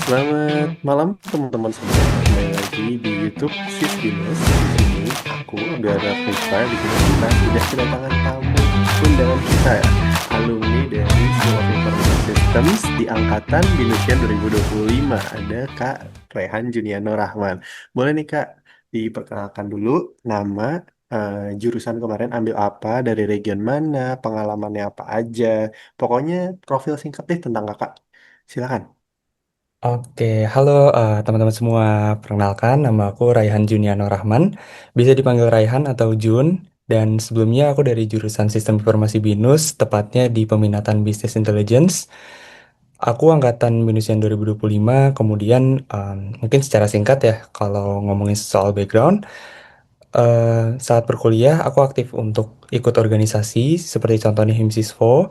Selamat malam teman-teman semua. Kembali lagi di YouTube Sis Binus. Di sini aku Abdul Rifa. Di sini kita sudah kedatangan tamu undangan kita ya. Alumni dari School of Information Systems di angkatan Binusian 2025. Ada Kak Rehan Juniano Rahman. Boleh nih Kak diperkenalkan dulu nama, jurusan kemarin ambil apa, dari region mana, pengalamannya apa aja. Pokoknya profil singkat deh tentang Kakak. Silakan. Oke, halo teman-teman semua. Perkenalkan, nama aku Raihan Juniano Rahman. Bisa dipanggil Raihan atau Jun. Dan sebelumnya aku dari jurusan Sistem Informasi BINUS, tepatnya di peminatan Business Intelligence. Aku angkatan BINUS yang 2025, kemudian mungkin secara singkat ya, kalau ngomongin soal background, saat berkuliah aku aktif untuk ikut organisasi, seperti contohnya HIMSISFO,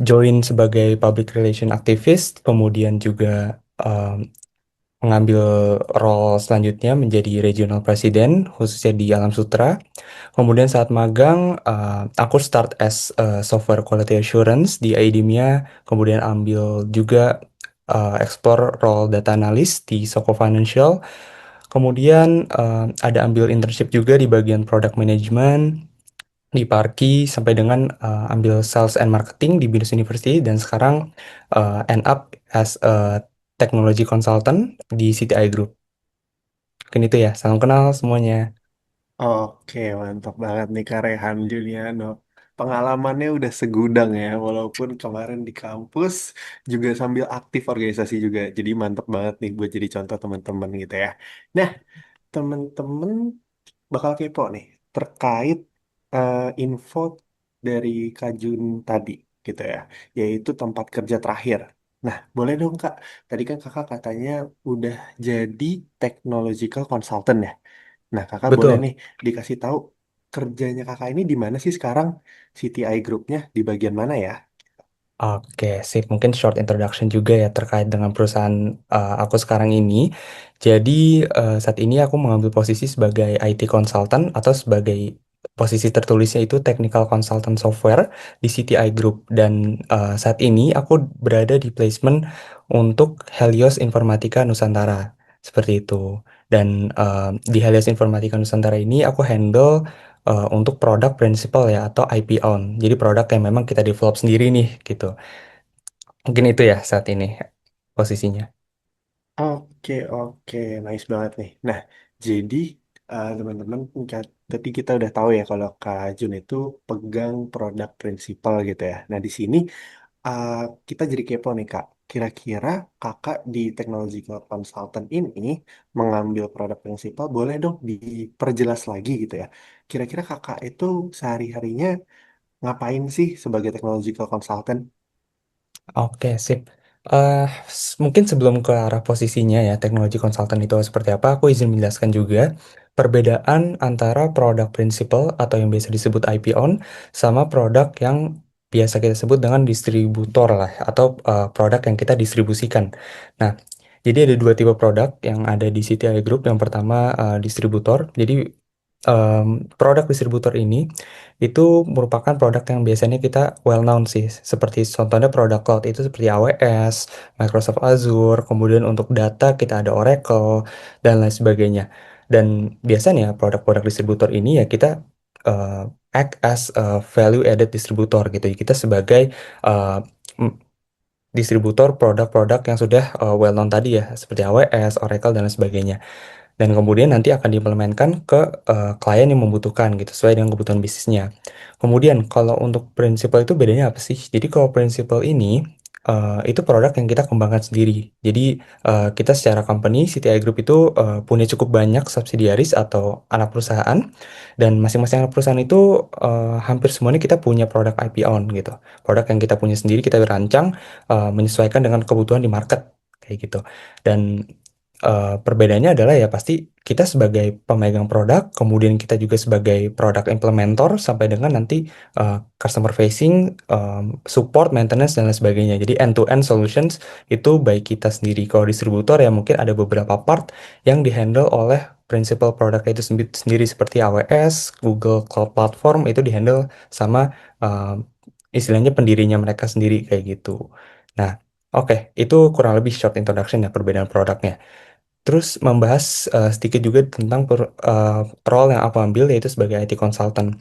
join sebagai public relation activist, kemudian juga mengambil role selanjutnya menjadi regional president khususnya di Alam Sutra. Kemudian saat magang, aku start as software quality assurance di IDEMIA, kemudian ambil juga explore role data analyst di Soko Financial. Kemudian ada ambil internship juga di bagian product management di Parki, sampai dengan ambil sales and marketing di Binus University, dan sekarang end up as a technology consultant di CTI Group. Mungkin itu ya, salam kenal semuanya. Oke, mantap banget nih Kak Rehan Juliano. Pengalamannya udah segudang ya, walaupun kemarin di kampus juga sambil aktif organisasi juga. Jadi mantap banget nih buat jadi contoh teman-teman gitu ya. Nah, teman-teman bakal kepo nih terkait info dari Kak Jun tadi gitu ya, yaitu tempat kerja terakhir. Nah, boleh dong Kak, tadi kan Kakak katanya udah jadi technological consultant ya. Nah, kakak boleh Betul. nih dikasih tahu kerjanya kakak ini di mana sih sekarang? CTI Group-nya di bagian mana ya? Oke, sip. Mungkin short introduction juga ya terkait dengan perusahaan aku sekarang ini. Jadi saat ini aku mengambil posisi sebagai IT consultant atau sebagai posisi tertulisnya itu Technical Consultant Software di CTI Group. Dan saat ini aku berada di placement untuk Helios Informatika Nusantara. Seperti itu. Dan di Helios Informatika Nusantara ini aku handle untuk produk principal ya atau IP own. Jadi produk yang memang kita develop sendiri nih gitu. Mungkin itu ya saat ini posisinya. Oke, oke, nice banget nih. Nah, jadi teman-teman, tadi kita udah tahu ya kalau Kak Jun itu pegang produk prinsipal gitu ya. Nah, di sini uh, kita jadi kepo nih Kak. Kira-kira kakak di Technological Consultant ini mengambil produk prinsipal, boleh dong diperjelas lagi gitu ya. Kira-kira kakak itu sehari-harinya ngapain sih sebagai technological consultant? Oke, sip. Mungkin sebelum ke arah posisinya ya, teknologi konsultan itu seperti apa, aku izin menjelaskan juga perbedaan antara produk principal atau yang biasa disebut IP on sama produk yang biasa kita sebut dengan distributor lah atau produk yang kita distribusikan. Nah, jadi ada dua tipe produk yang ada di CTI Group. Yang pertama distributor. Jadi produk distributor ini itu merupakan produk yang biasanya kita well known sih. Seperti contohnya produk cloud itu seperti AWS, Microsoft Azure, kemudian untuk data kita ada Oracle, dan lain sebagainya. Dan biasanya produk-produk distributor ini ya kita uh, act as a value added distributor gitu. Kita sebagai uh, m- distributor produk-produk yang sudah well known tadi ya, seperti AWS, Oracle, dan lain sebagainya, dan kemudian nanti akan diimplementkan ke klien yang membutuhkan gitu sesuai dengan kebutuhan bisnisnya. Kemudian kalau untuk prinsipal itu bedanya apa sih? Jadi kalau prinsipal ini itu produk yang kita kembangkan sendiri. Jadi kita secara company CTI Group itu punya cukup banyak subsidiaris atau anak perusahaan, dan masing-masing anak perusahaan itu hampir semuanya kita punya produk IP on gitu. Produk yang kita punya sendiri kita rancang menyesuaikan dengan kebutuhan di market kayak gitu. Dan perbedaannya adalah ya pasti kita sebagai pemegang produk, kemudian kita juga sebagai product implementor sampai dengan nanti customer facing, support, maintenance dan lain sebagainya. Jadi end to end solutions itu baik kita sendiri. Kalau distributor ya mungkin ada beberapa part yang dihandle oleh principal produk itu sendiri seperti AWS, Google Cloud Platform itu dihandle sama istilahnya pendirinya mereka sendiri kayak gitu. Nah, oke, itu kurang lebih short introduction ya perbedaan produknya. Terus membahas sedikit juga tentang role yang aku ambil yaitu sebagai IT consultant.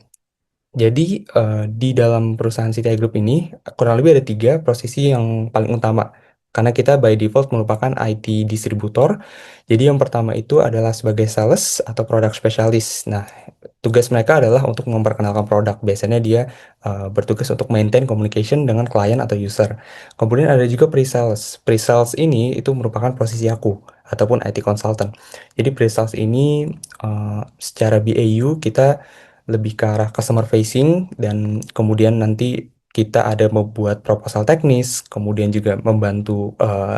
Jadi di dalam perusahaan CTI Group ini kurang lebih ada tiga posisi yang paling utama. Karena kita by default merupakan IT distributor. Jadi yang pertama itu adalah sebagai sales atau product specialist. Nah, tugas mereka adalah untuk memperkenalkan produk. Biasanya dia bertugas untuk maintain communication dengan klien atau user. Kemudian ada juga pre-sales. Pre-sales ini itu merupakan posisi aku ataupun IT consultant. Jadi pre-sales ini secara BAU kita lebih ke arah customer facing dan kemudian nanti kita ada membuat proposal teknis, kemudian juga membantu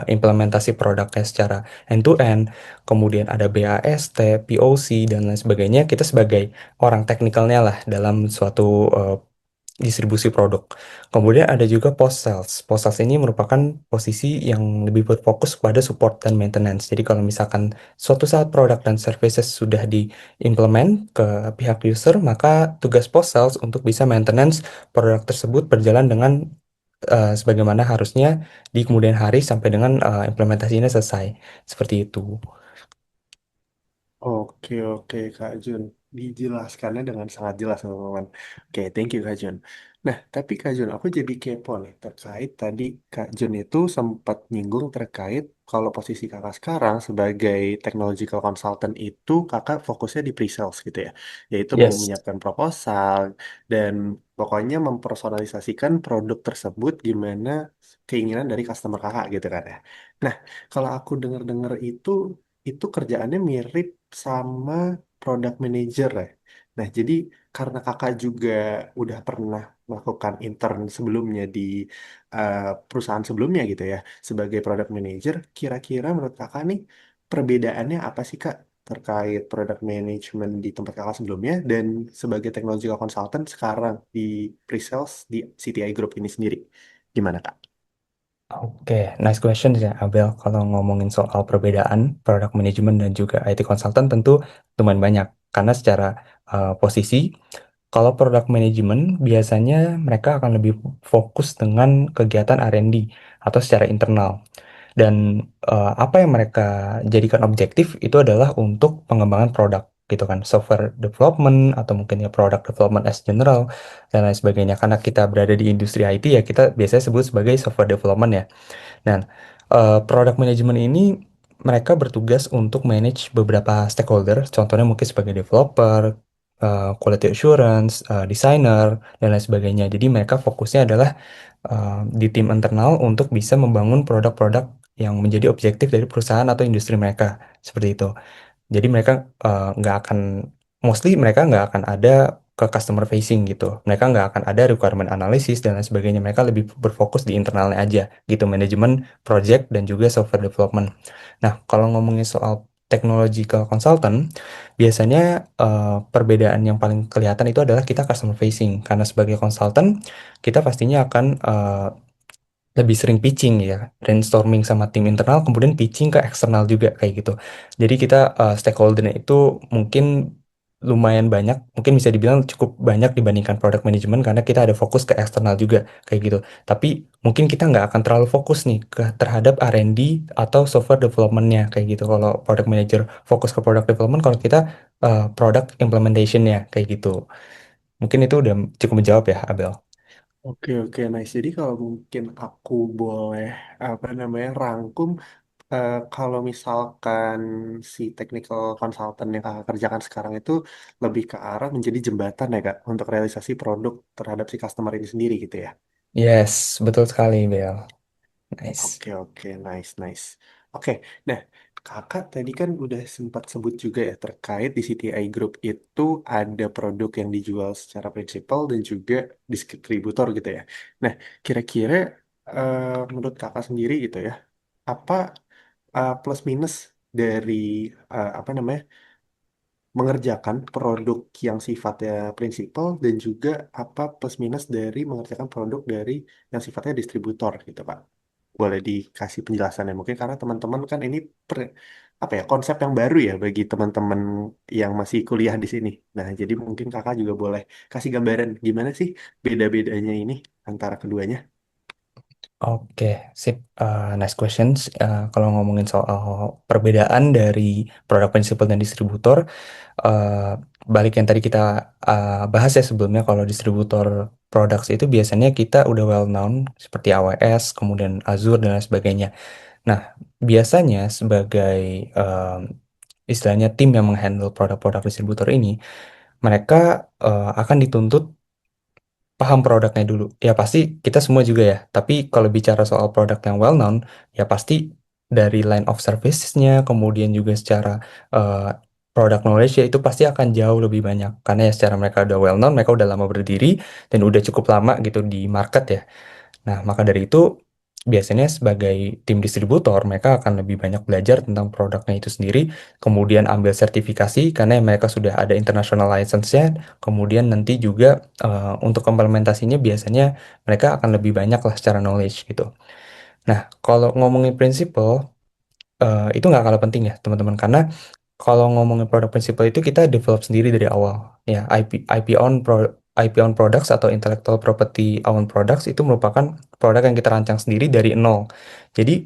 implementasi produknya secara end to end, kemudian ada BAST, POC dan lain sebagainya. Kita sebagai orang teknikalnya lah dalam suatu distribusi produk. Kemudian ada juga post sales. Post sales ini merupakan posisi yang lebih berfokus pada support dan maintenance. Jadi kalau misalkan suatu saat produk dan services sudah diimplement ke pihak user, maka tugas post sales untuk bisa maintenance produk tersebut berjalan dengan sebagaimana harusnya di kemudian hari sampai dengan implementasinya selesai. Seperti itu. Oke, oke, Kak Jun. Dijelaskannya dengan sangat jelas, teman-teman. Oke, thank you, Kak Jun. Nah, tapi Kak Jun, aku jadi kepo nih terkait tadi Kak Jun itu sempat nyinggung terkait kalau posisi kakak sekarang sebagai technological consultant itu kakak fokusnya di pre-sales gitu ya, yaitu Yes. menyiapkan proposal dan pokoknya mempersonalisasikan produk tersebut gimana keinginan dari customer kakak gitu kan ya. Nah, kalau aku dengar-dengar itu kerjaannya mirip sama product manager ya. Nah, jadi karena kakak juga udah pernah melakukan intern sebelumnya di eh, perusahaan sebelumnya gitu ya, sebagai product manager, kira-kira menurut kakak nih perbedaannya apa sih Kak terkait product management di tempat kakak sebelumnya dan sebagai technological consultant sekarang di pre-sales di CTI Group ini sendiri? Gimana Kak? Oke, nice question ya Abel. Kalau ngomongin soal perbedaan product management dan juga IT consultant tentu lumayan banyak. Karena secara posisi, kalau product management biasanya mereka akan lebih fokus dengan kegiatan R&D atau secara internal. Dan apa yang mereka jadikan objektif itu adalah untuk pengembangan produk gitu kan, software development atau mungkin ya product development as general dan lain sebagainya. Karena kita berada di industri IT ya kita biasanya sebut sebagai software development ya. Nah, product management ini mereka bertugas untuk manage beberapa stakeholder, contohnya mungkin sebagai developer, quality assurance, designer, dan lain sebagainya. Jadi mereka fokusnya adalah di tim internal untuk bisa membangun produk-produk yang menjadi objektif dari perusahaan atau industri mereka. Seperti itu. Jadi mereka nggak akan, mostly mereka nggak akan ada ke customer facing gitu. Mereka nggak akan ada requirement analysis dan lain sebagainya. Mereka lebih berfokus di internalnya aja gitu, manajemen project dan juga software development. Nah, kalau ngomongin soal technological consultant, biasanya perbedaan yang paling kelihatan itu adalah kita customer facing. Karena sebagai consultant, kita pastinya akan lebih sering pitching ya, brainstorming sama tim internal, kemudian pitching ke eksternal juga kayak gitu. Jadi kita stakeholdernya itu mungkin lumayan banyak, mungkin bisa dibilang cukup banyak dibandingkan product management karena kita ada fokus ke eksternal juga kayak gitu. Tapi mungkin kita nggak akan terlalu fokus nih ke terhadap R&D atau software developmentnya kayak gitu. Kalau product manager fokus ke product development, kalau kita product implementationnya kayak gitu. Mungkin itu udah cukup menjawab ya, Abel. Oke, oke, nice. Jadi kalau mungkin aku boleh apa namanya rangkum, kalau misalkan si technical consultant yang kakak kerjakan sekarang itu lebih ke arah menjadi jembatan ya Kak untuk realisasi produk terhadap si customer ini sendiri gitu ya. Yes, betul sekali, Bel. Nice. Oke, oke, nice, nice. Oke, nah kakak tadi kan udah sempat sebut juga ya terkait di CTI Group itu ada produk yang dijual secara prinsipal dan juga distributor gitu ya. Nah, kira-kira menurut kakak sendiri gitu ya, apa plus minus dari apa namanya mengerjakan produk yang sifatnya prinsipal dan juga apa plus minus dari mengerjakan produk dari yang sifatnya distributor gitu Pak. Boleh dikasih penjelasannya mungkin karena teman-teman kan ini apa ya konsep yang baru ya bagi teman-teman yang masih kuliah di sini. Nah, jadi mungkin kakak juga boleh kasih gambaran gimana sih beda-bedanya ini antara keduanya. Oke, sip. Nice questions. Kalau ngomongin soal perbedaan dari produk prinsipal dan distributor, eh, balik yang tadi kita bahas ya sebelumnya, kalau distributor products itu biasanya kita udah well known seperti AWS, kemudian Azure dan lain sebagainya. Nah, biasanya sebagai em, istilahnya tim yang menghandle produk-produk distributor ini, mereka akan dituntut paham produknya dulu. Ya pasti kita semua juga ya. Tapi kalau bicara soal produk yang well known, ya pasti dari line of services-nya, kemudian juga secara eh, product knowledge ya itu pasti akan jauh lebih banyak. Karena ya secara mereka udah well known, mereka udah lama berdiri dan udah cukup lama gitu di market ya. Nah, maka dari itu biasanya sebagai tim distributor mereka akan lebih banyak belajar tentang produknya itu sendiri, kemudian ambil sertifikasi karena mereka sudah ada international license-nya, kemudian nanti juga untuk implementasinya biasanya mereka akan lebih banyak lah secara knowledge gitu. Nah, kalau ngomongin prinsipal, itu nggak kalah penting ya teman-teman, karena kalau ngomongin produk prinsipal itu kita develop sendiri dari awal ya. IP on products atau intellectual property own products itu merupakan produk yang kita rancang sendiri dari nol. Jadi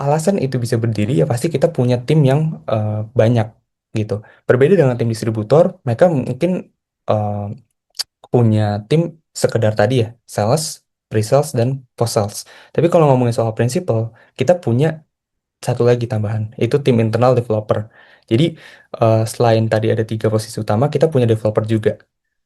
alasan itu bisa berdiri ya pasti kita punya tim yang banyak gitu. Berbeda dengan tim distributor, mereka mungkin eh, punya tim sekedar tadi ya, sales, pre-sales dan post-sales. Tapi kalau ngomongin soal prinsipal, kita punya satu lagi tambahan, itu tim internal developer. Jadi selain tadi ada tiga posisi utama, kita punya developer juga.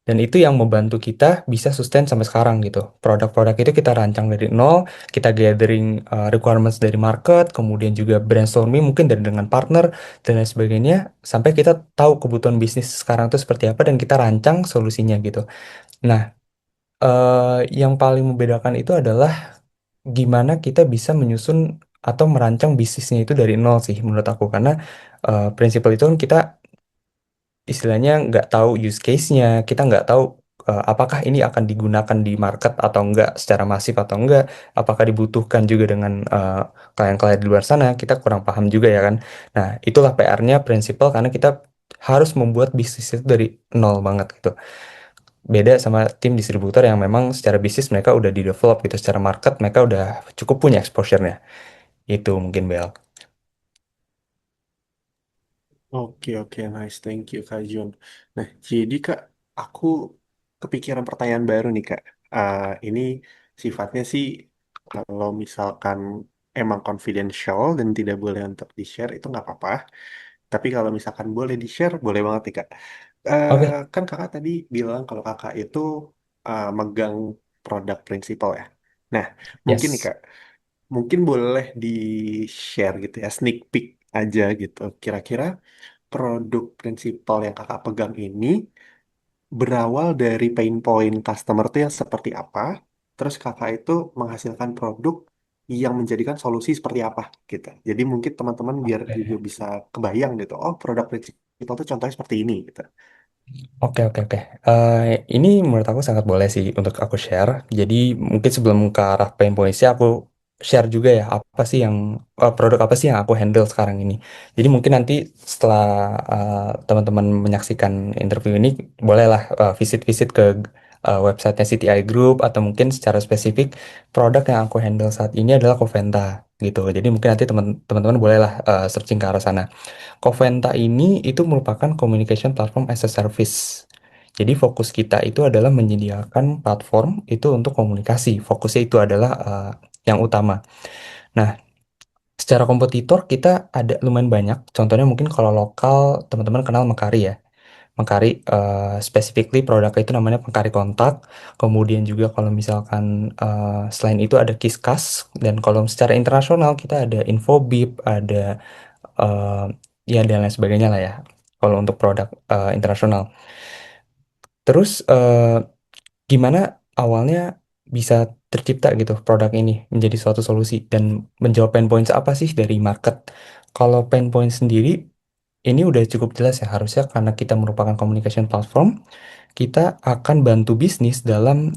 Dan itu yang membantu kita bisa sustain sampai sekarang gitu. Produk-produk itu kita rancang dari nol, kita gathering requirements dari market, kemudian juga brainstorming mungkin dari dengan partner dan lain sebagainya, sampai kita tahu kebutuhan bisnis sekarang itu seperti apa dan kita rancang solusinya gitu. Nah, yang paling membedakan itu adalah gimana kita bisa menyusun atau merancang bisnisnya itu dari nol sih menurut aku, karena prinsipal itu kan kita istilahnya nggak tahu use case-nya, kita nggak tahu apakah ini akan digunakan di market atau enggak secara masif atau enggak, apakah dibutuhkan juga dengan klien-klien di luar sana, kita kurang paham juga ya kan. Nah, itulah PR-nya prinsipal karena kita harus membuat bisnis itu dari nol banget gitu. Beda sama tim distributor yang memang secara bisnis mereka udah di develop gitu, secara market mereka udah cukup punya exposure-nya. Itu mungkin Bel. Oke, oke, nice. Thank you, Kak Jun. Nah, jadi Kak, aku kepikiran pertanyaan baru nih, Kak. Ini sifatnya sih, kalau misalkan emang confidential dan tidak boleh untuk di-share, itu nggak apa-apa. Tapi kalau misalkan boleh di-share, boleh banget nih, Kak. Oke, Kan Kakak tadi bilang kalau Kakak itu megang produk prinsipal ya. Nah, mungkin nih, yes. Kak, mungkin boleh di-share gitu ya, sneak peek aja gitu. Kira-kira produk prinsipal yang kakak pegang ini berawal dari pain point customer tuh yang seperti apa, terus kakak itu menghasilkan produk yang menjadikan solusi seperti apa gitu. Jadi mungkin teman-teman biar juga Oke. bisa kebayang gitu, oh produk prinsipal tuh contohnya seperti ini gitu. Oke, oke, oke. Ini menurut aku sangat boleh sih untuk aku share. Jadi mungkin sebelum ke arah pain points-nya, aku share juga ya apa sih yang produk apa sih yang aku handle sekarang ini. Jadi mungkin nanti setelah teman-teman menyaksikan interview ini, bolehlah visit-visit ke websitenya CTI Group atau mungkin secara spesifik produk yang aku handle saat ini adalah Coventa gitu. Jadi mungkin nanti teman-teman bolehlah searching ke arah sana. Coventa ini itu merupakan communication platform as a service. Jadi fokus kita itu adalah menyediakan platform itu untuk komunikasi. Fokusnya itu adalah yang utama. Nah, secara kompetitor kita ada lumayan banyak. Contohnya mungkin kalau lokal teman-teman kenal Mekari ya. Mekari specifically produknya itu namanya Mekari Kontak. Kemudian juga kalau misalkan selain itu ada Kiskas, dan kalau secara internasional kita ada Infobip, ada eh, ya dan lain sebagainya lah ya. Kalau untuk produk internasional. Terus gimana awalnya bisa tercipta gitu produk ini menjadi suatu solusi dan menjawab pain points apa sih dari market? Kalau pain point sendiri ini udah cukup jelas ya, harusnya karena kita merupakan communication platform, kita akan bantu bisnis dalam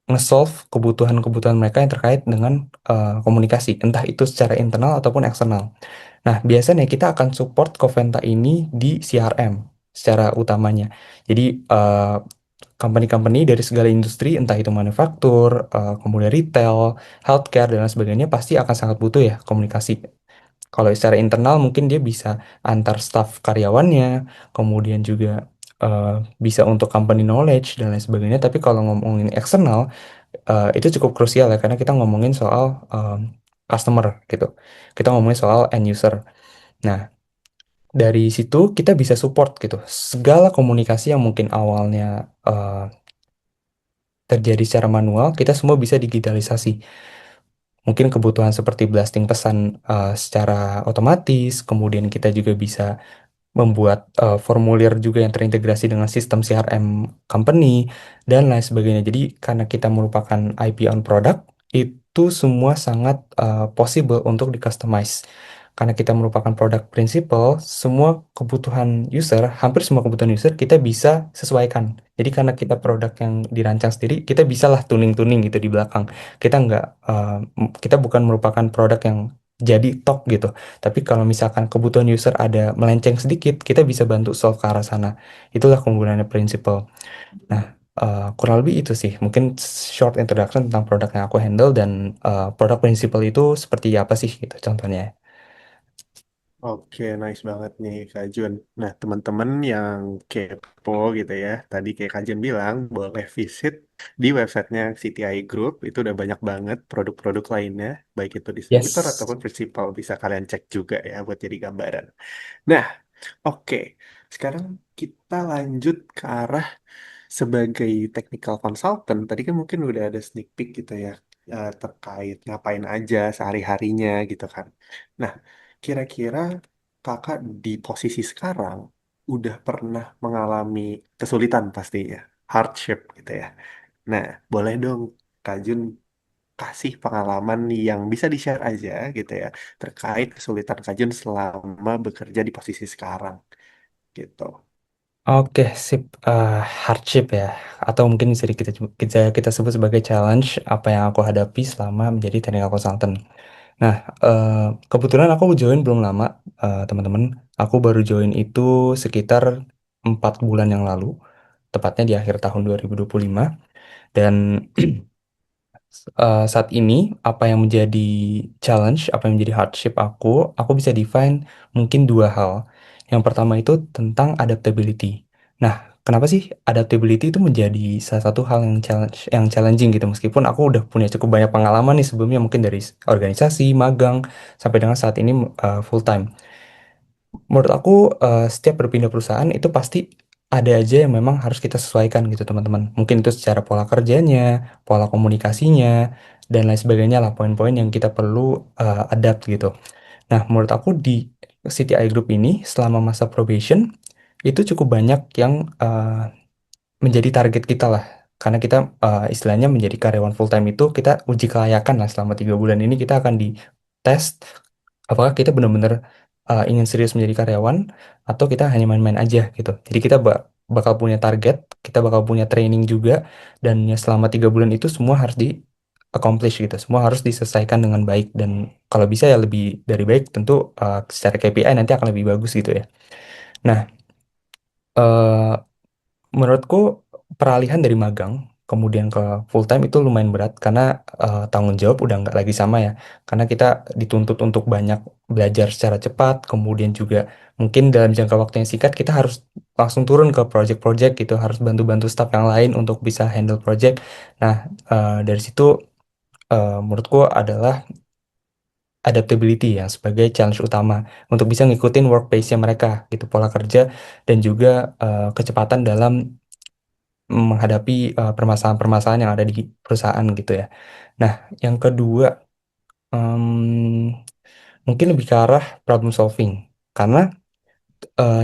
nge-solve kebutuhan-kebutuhan mereka yang terkait dengan komunikasi, entah itu secara internal ataupun eksternal. Nah, biasanya kita akan support Coventa ini di CRM secara utamanya. Jadi, company-company dari segala industri, entah itu manufaktur, kemudian retail, healthcare, dan lain sebagainya, pasti akan sangat butuh ya komunikasi. Kalau secara internal mungkin dia bisa antar staff karyawannya, kemudian juga eh, bisa untuk company knowledge dan lain sebagainya. Tapi kalau ngomongin eksternal, itu cukup krusial ya karena kita ngomongin soal customer gitu. Kita ngomongin soal end user. Nah, dari situ kita bisa support gitu. Segala komunikasi yang mungkin awalnya eh, terjadi secara manual, kita semua bisa digitalisasi. Mungkin kebutuhan seperti blasting pesan secara otomatis, kemudian kita juga bisa membuat formulir juga yang terintegrasi dengan sistem CRM company dan lain sebagainya. Jadi karena kita merupakan IP on product, itu semua sangat possible untuk di customize. Karena kita merupakan produk principal, semua kebutuhan user, hampir semua kebutuhan user kita bisa sesuaikan. Jadi karena kita produk yang dirancang sendiri, kita bisalah tuning-tuning gitu di belakang. Kita nggak, kita bukan merupakan produk yang jadi top gitu. Tapi kalau misalkan kebutuhan user ada melenceng sedikit, kita bisa bantu solve ke arah sana. Itulah kegunaannya prinsipal. Nah, kurang lebih itu sih. Mungkin short introduction tentang produk yang aku handle dan produk prinsipal itu seperti apa sih gitu contohnya. Oke, nice banget nih Kak Jun. Nah, teman-teman yang kepo gitu ya, tadi kayak Kak Jun bilang, boleh visit di websitenya CTI Group. Itu udah banyak banget produk-produk lainnya, baik itu distributor Yes. ataupun principal. Bisa kalian cek juga ya buat jadi gambaran. Nah, oke. Sekarang kita lanjut ke arah sebagai technical consultant. Tadi kan mungkin udah ada sneak peek gitu ya, terkait ngapain aja sehari-harinya gitu kan. Nah, kira-kira kakak di posisi sekarang udah pernah mengalami kesulitan pastinya, hardship gitu ya. Nah, boleh dong Kak Jun kasih pengalaman yang bisa di-share aja gitu ya, terkait kesulitan Kak Jun selama bekerja di posisi sekarang gitu. Oke, sip. Hardship ya, atau mungkin bisa kita sebut sebagai challenge apa yang aku hadapi selama menjadi technical consultant. Nah, eh, kebetulan aku join belum lama, teman-teman. Aku baru join itu sekitar 4 bulan yang lalu, tepatnya di akhir tahun 2025. Dan saat ini, apa yang menjadi challenge, apa yang menjadi hardship aku bisa define mungkin dua hal. Yang pertama itu tentang adaptability. Nah, kenapa sih adaptability itu menjadi salah satu hal yang challenging gitu, meskipun aku udah punya cukup banyak pengalaman nih sebelumnya, mungkin dari organisasi, magang, sampai dengan saat ini full time. Menurut aku, setiap berpindah perusahaan itu pasti ada aja yang memang harus kita sesuaikan gitu teman-teman. Mungkin itu secara pola kerjanya, pola komunikasinya, dan lain sebagainya lah poin-poin yang kita perlu adapt gitu. Nah, menurut aku di CTI Group ini selama masa probation itu cukup banyak yang menjadi target kita lah. Karena kita istilahnya menjadi karyawan full time itu kita uji kelayakan lah selama 3 bulan ini kita akan dites apakah kita benar-benar ingin serius menjadi karyawan atau kita hanya main-main aja gitu. Jadi kita bakal punya target, kita bakal punya training juga, dan ya selama 3 bulan itu semua harus di accomplish gitu, semua harus diselesaikan dengan baik dan kalau bisa ya lebih dari baik tentu secara KPI nanti akan lebih bagus gitu ya. Nah, eh, menurutku peralihan dari magang kemudian ke full time itu lumayan berat karena tanggung jawab udah nggak lagi sama ya. Karena kita dituntut untuk banyak belajar secara cepat, kemudian juga mungkin dalam jangka waktu yang singkat kita harus langsung turun ke project-project gitu, harus bantu-bantu staff yang lain untuk bisa handle project. Nah, dari situ menurutku adalah adaptability ya sebagai challenge utama untuk bisa ngikutin work pace-nya mereka gitu, pola kerja dan juga kecepatan dalam menghadapi permasalahan-permasalahan yang ada di perusahaan gitu ya. Nah, yang kedua, mungkin lebih ke arah problem solving. Karena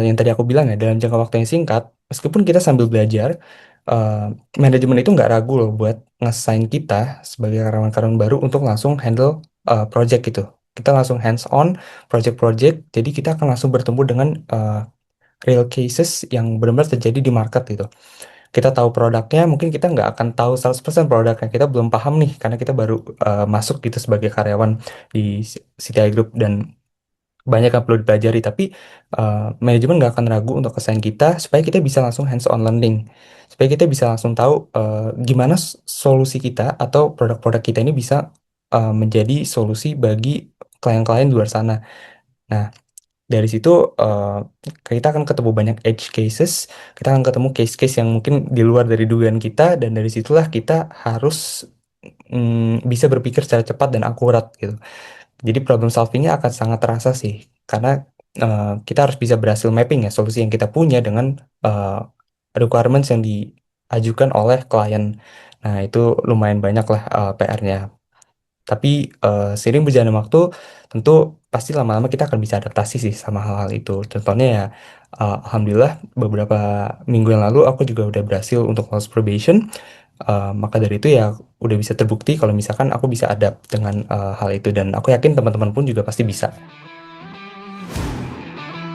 yang tadi aku bilang ya, dalam jangka waktu yang singkat, meskipun kita sambil belajar, eh, manajemen itu nggak ragu loh buat nge-assign kita sebagai karyawan-karyawan baru untuk langsung handle project gitu. Kita langsung hands on project-project, jadi kita akan langsung bertemu dengan real cases yang benar-benar terjadi di market gitu. Kita tahu produknya, mungkin kita nggak akan tahu 100% produknya. Kita belum paham nih, karena kita baru masuk gitu sebagai karyawan di CTI Group. Dan banyak yang perlu dipelajari, tapi manajemen nggak akan ragu untuk assign kita supaya kita bisa langsung hands on learning, supaya kita bisa langsung tahu gimana solusi kita atau produk-produk kita ini bisa menjadi solusi bagi klien-klien di luar sana. Nah, dari situ eh, kita akan ketemu banyak edge cases, kita akan ketemu case-case yang mungkin di luar dari dugaan kita, dan dari situlah kita harus bisa berpikir secara cepat dan akurat gitu. Jadi problem solvingnya akan sangat terasa sih, karena kita harus bisa berhasil mapping ya solusi yang kita punya dengan eh, requirements yang diajukan oleh klien. Nah, itu lumayan banyak lah PR-nya. Tapi seiring berjalannya waktu, tentu pasti lama-lama kita akan bisa adaptasi sih sama hal-hal itu. Contohnya ya, alhamdulillah beberapa minggu yang lalu aku juga udah berhasil untuk lolos probation. Maka dari itu ya udah bisa terbukti kalau misalkan aku bisa adapt dengan hal itu, dan aku yakin teman-teman pun juga pasti bisa.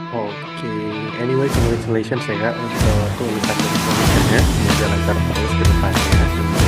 Oke, anyway, congratulations ya Kak untuk lulusan dari promotionnya. Semoga lancar terus ke depannya.